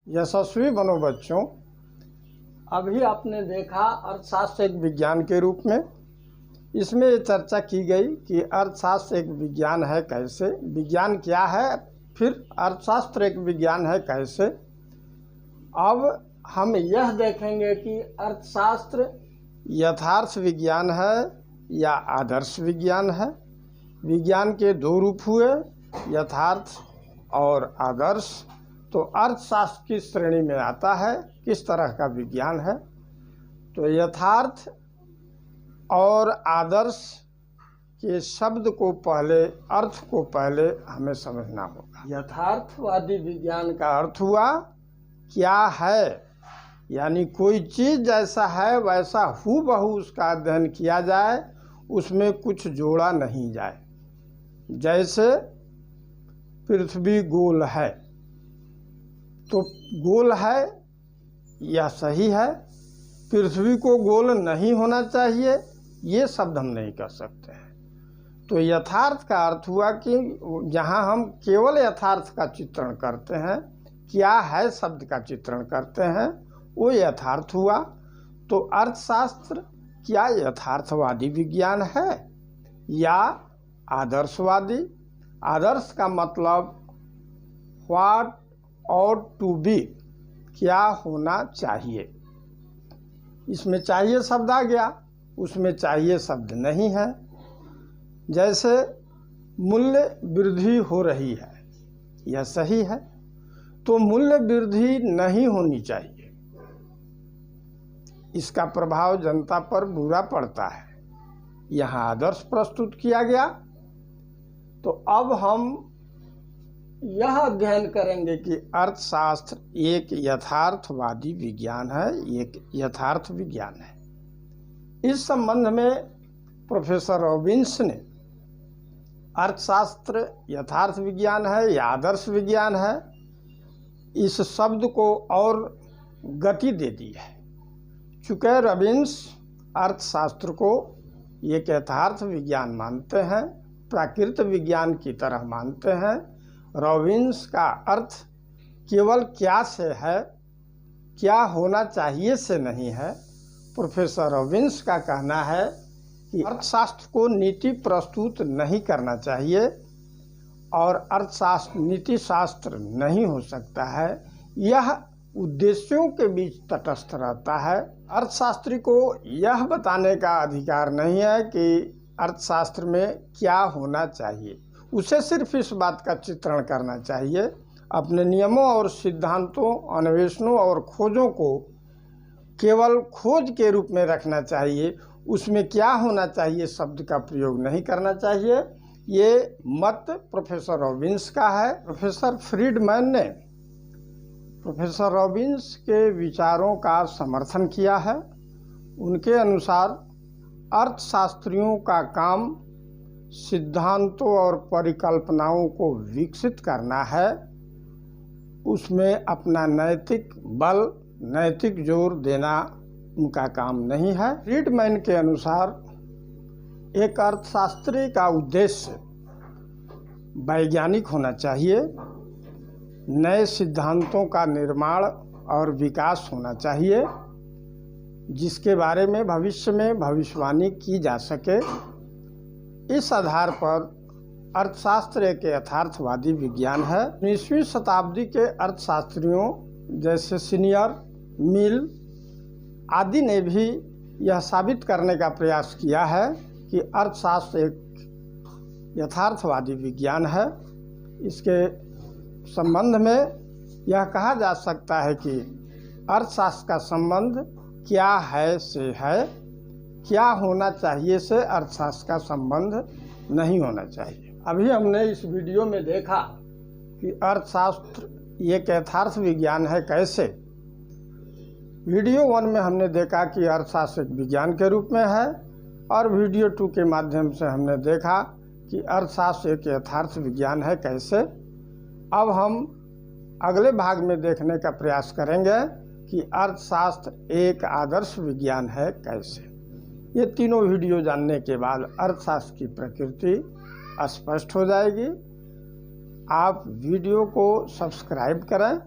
यशस्वी बनो बच्चों। अभी आपने देखा अर्थशास्त्र एक विज्ञान के रूप में। इसमें ये चर्चा की गई कि अर्थशास्त्र एक विज्ञान है कैसे, विज्ञान क्या है, फिर अर्थशास्त्र एक विज्ञान है कैसे। अब हम यह देखेंगे कि अर्थशास्त्र यथार्थ विज्ञान है या आदर्श विज्ञान है। विज्ञान के दो रूप हुए, यथार्थ और आदर्श। तो अर्थशास्त्र की श्रेणी में आता है, किस तरह का विज्ञान है। तो यथार्थ और आदर्श के शब्द को पहले, अर्थ को पहले हमें समझना होगा। यथार्थवादी विज्ञान का अर्थ हुआ क्या है, यानी कोई चीज़ जैसा है वैसा हूबहू उसका अध्ययन किया जाए, उसमें कुछ जोड़ा नहीं जाए। जैसे पृथ्वी गोल है तो गोल है यह सही है, पृथ्वी को गोल नहीं होना चाहिए, ये शब्द हम नहीं कह सकते हैं। तो यथार्थ का अर्थ हुआ कि जहाँ हम केवल यथार्थ का चित्रण करते हैं, क्या है शब्द का चित्रण करते हैं, वो यथार्थ हुआ। तो अर्थशास्त्र क्या यथार्थवादी विज्ञान है या आदर्शवादी। आदर्श का मतलब व्हाट ought टू बी, क्या होना चाहिए। इसमें चाहिए शब्द आ गया, उसमें चाहिए शब्द नहीं है। जैसे मूल्य वृद्धि हो रही है, यह सही है, तो मूल्य वृद्धि नहीं होनी चाहिए, इसका प्रभाव जनता पर बुरा पड़ता है। यहाँ आदर्श प्रस्तुत किया गया। तो अब हम यह अध्ययन करेंगे कि अर्थशास्त्र एक यथार्थवादी विज्ञान है, एक यथार्थ विज्ञान है। इस संबंध में प्रोफेसर रॉबिन्स ने अर्थशास्त्र यथार्थ विज्ञान है या आदर्श विज्ञान है, इस शब्द को और गति दे दी है। चूँकि रॉबिन्स अर्थशास्त्र को एक यथार्थ विज्ञान मानते हैं, प्राकृत विज्ञान की तरह मानते हैं। रॉबिन्स का अर्थ केवल क्या से है, क्या होना चाहिए से नहीं है। प्रोफेसर रॉबिन्स का कहना है कि अर्थशास्त्र को नीति प्रस्तुत नहीं करना चाहिए और अर्थशास्त्र नीति शास्त्र नहीं हो सकता है। यह उद्देश्यों के बीच तटस्थ रहता है। अर्थशास्त्री को यह बताने का अधिकार नहीं है कि अर्थशास्त्र में क्या होना चाहिए, उसे सिर्फ इस बात का चित्रण करना चाहिए। अपने नियमों और सिद्धांतों, अन्वेषणों और खोजों को केवल खोज के रूप में रखना चाहिए, उसमें क्या होना चाहिए शब्द का प्रयोग नहीं करना चाहिए। ये मत प्रोफेसर रॉबिन्स का है। प्रोफेसर फ्रीडमैन ने प्रोफेसर रॉबिन्स के विचारों का समर्थन किया है। उनके अनुसार अर्थशास्त्रियों का काम सिद्धांतों और परिकल्पनाओं को विकसित करना है, उसमें अपना नैतिक बल, नैतिक जोर देना उनका काम नहीं है। फ्रीडमैन के अनुसार एक अर्थशास्त्री का उद्देश्य वैज्ञानिक होना चाहिए, नए सिद्धांतों का निर्माण और विकास होना चाहिए, जिसके बारे में भविष्य में भविष्यवाणी की जा सके। इस आधार पर अर्थशास्त्र एक यथार्थवादी विज्ञान है। 19वीं शताब्दी के अर्थशास्त्रियों जैसे सीनियर, मिल आदि ने भी यह साबित करने का प्रयास किया है कि अर्थशास्त्र एक यथार्थवादी विज्ञान है। इसके संबंध में यह कहा जा सकता है कि अर्थशास्त्र का संबंध क्या है से है, क्या होना चाहिए से अर्थशास्त्र का संबंध नहीं होना चाहिए। अभी हमने इस वीडियो में देखा कि अर्थशास्त्र एक यथार्थ विज्ञान है कैसे। वीडियो 1 में हमने देखा कि अर्थशास्त्र एक विज्ञान के रूप में है, और वीडियो 2 के माध्यम से हमने देखा कि अर्थशास्त्र एक यथार्थ विज्ञान है कैसे। अब हम अगले भाग में देखने का प्रयास करेंगे कि अर्थशास्त्र एक आदर्श विज्ञान है कैसे। ये तीनों वीडियो जानने के बाद अर्थशास्त्र की प्रकृति स्पष्ट हो जाएगी। आप वीडियो को सब्सक्राइब करें।